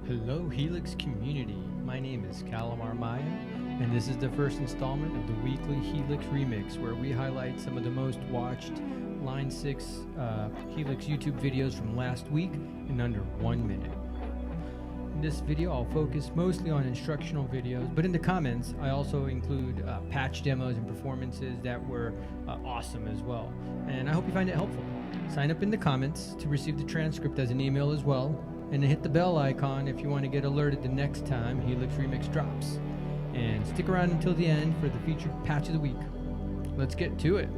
Hello Helix community, my name is Calamar Maya, and this is the first installment of the weekly Helix Remix, where we highlight some of the most watched Line 6 Helix YouTube videos from last week in under 1 minute. In this video I'll focus mostly on instructional videos, but in the comments I also include patch demos and performances that were awesome as well, and I hope you find it helpful. Sign up in the comments to receive the transcript as an email as well, and hit the bell icon if you want to get alerted the next time Helix Remix drops. And stick around until the end for the featured patch of the week. Let's get to it.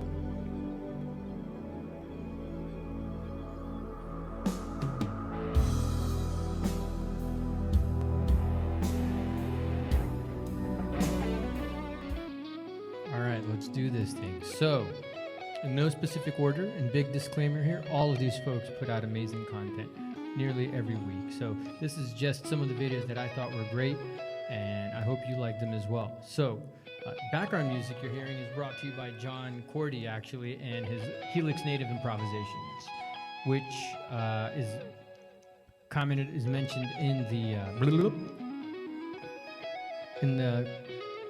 Alright, let's do this thing. So, in no specific order, and big disclaimer here, all of these folks put out amazing content nearly every week. So this is just some of the videos that I thought were great, and I hope you like them as well. So background music you're hearing is brought to you by John Cordy, actually, and his Helix Native Improvisations, which is mentioned in the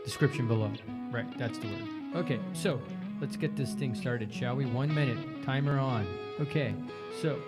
description below. Right, that's the word. Okay, so let's get this thing started, shall we? 1 minute, timer on. Okay, so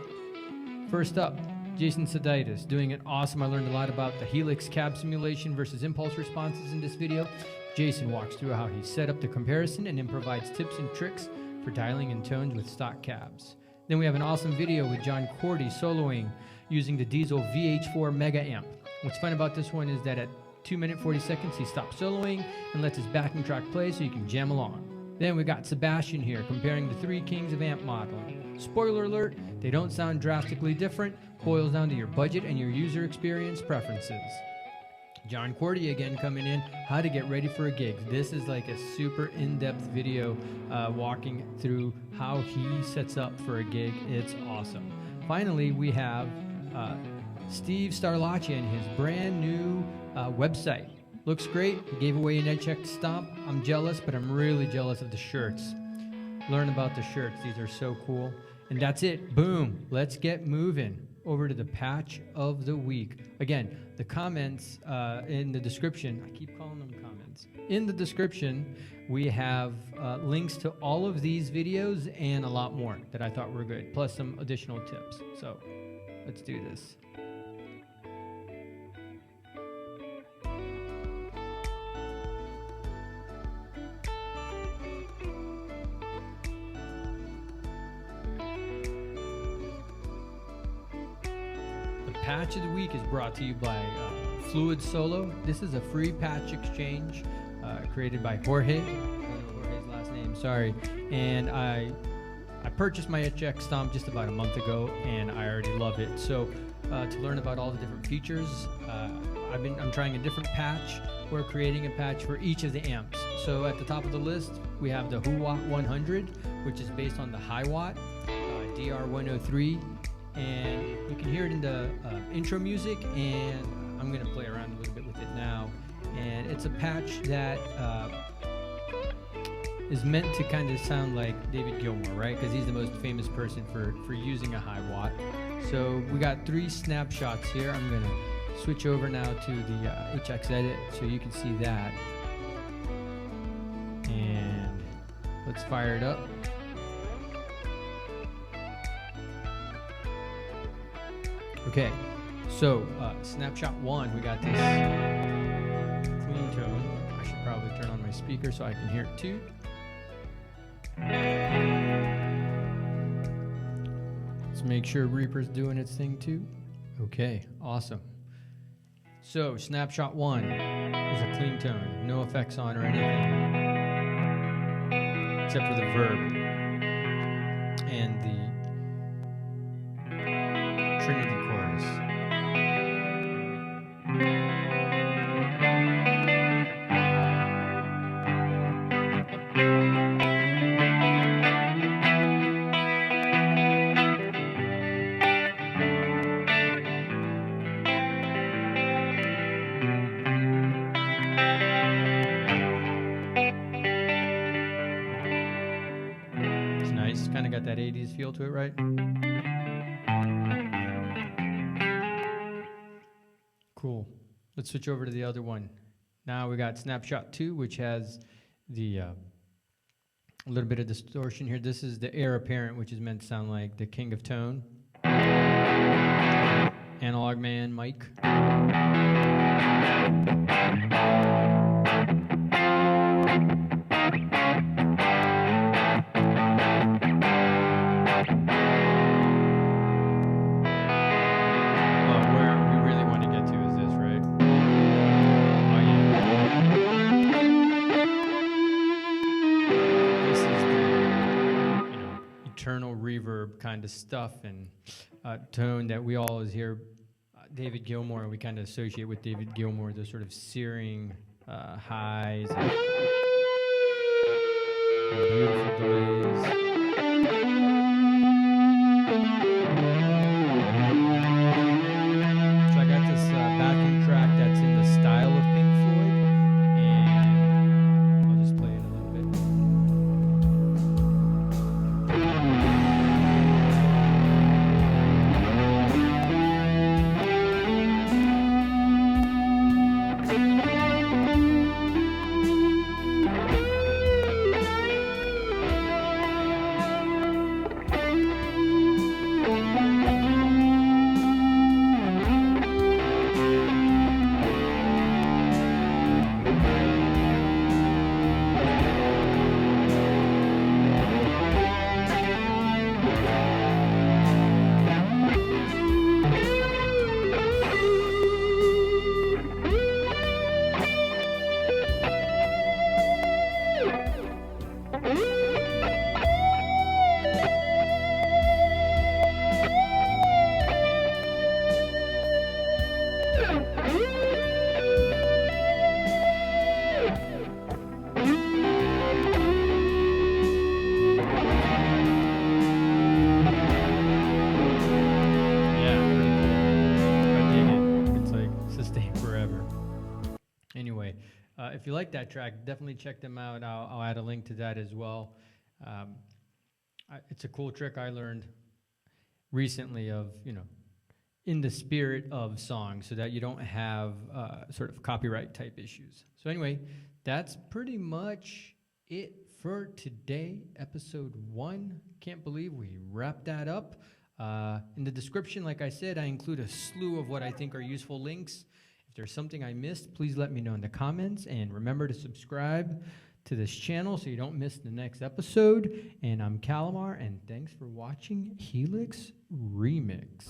first up, Jason Saditis, doing it awesome. I learned a lot about the Helix cab simulation versus impulse responses in this video. Jason walks through how he set up the comparison and then provides tips and tricks for dialing in tones with stock cabs. Then we have an awesome video with John Cordy soloing using the Diesel VH4 Mega Amp. What's fun about this one is that at 2 minutes 40 seconds he stops soloing and lets his backing track play so you can jam along. Then we got Sebastian here comparing the three kings of amp modeling. Spoiler alert, they don't sound drastically different, boils down to your budget and your user experience preferences. John Cordy again coming in, how to get ready for a gig. This is like a super in-depth video walking through how he sets up for a gig. It's awesome. Finally, we have Steve Starlacci and his brand new website. Looks great. He gave away an edge check to Stomp. I'm jealous, but I'm really jealous of the shirts. Learn about the shirts. These are so cool. And that's it. Boom. Let's get moving over to the patch of the week. Again, the comments in the description, I keep calling them comments. In the description, we have links to all of these videos and a lot more that I thought were good, plus some additional tips. So let's do this. Patch of the week is brought to you by Fluid Solo. This is a free patch exchange created by Jorge. I don't know Jorge's last name, sorry. And I purchased my HX Stomp just about a month ago, and I already love it. So to learn about all the different features, I'm trying a different patch. We're creating a patch for each of the amps. So at the top of the list, we have the Huwatt 100, which is based on the Hiwatt DR103. And you can hear it in the intro music, and I'm going to play around a little bit with it now. And it's a patch that is meant to kind of sound like David Gilmour, right? Because he's the most famous person for using a Hiwatt. So we got 3 snapshots here. I'm going to switch over now to the HX Edit so you can see that. And let's fire it up. Okay, so snapshot 1, we got this clean tone. I should probably turn on my speaker so I can hear it too. Let's make sure Reaper's doing its thing too. Okay, awesome. So snapshot 1 is a clean tone, no effects on or anything, except for the verb and the Trinity chorus. It's nice, kind of got that 80s feel to it, right? Cool. Let's switch over to the other one. Now we got snapshot 2, which has the a little bit of distortion here. This is the heir apparent, which is meant to sound like the king of tone. Analog man, Mike. Reverb kind of stuff and tone that we always hear David Gilmour, we kind of associate with David Gilmour, those sort of searing highs and beautiful delays. So I got this backing track that's in the style of Pink Floyd, and I'll just play it a little bit. If you like that track, definitely check them out. I'll add a link to that as well. It's a cool trick I learned recently of, in the spirit of songs so that you don't have sort of copyright type issues. So anyway, that's pretty much it for today, episode 1. Can't believe we wrapped that up. In the description, like I said, I include a slew of what I think are useful links. If there's something I missed, please let me know in the comments, and remember to subscribe to this channel so you don't miss the next episode. And I'm Calamar, and thanks for watching Helix Remix.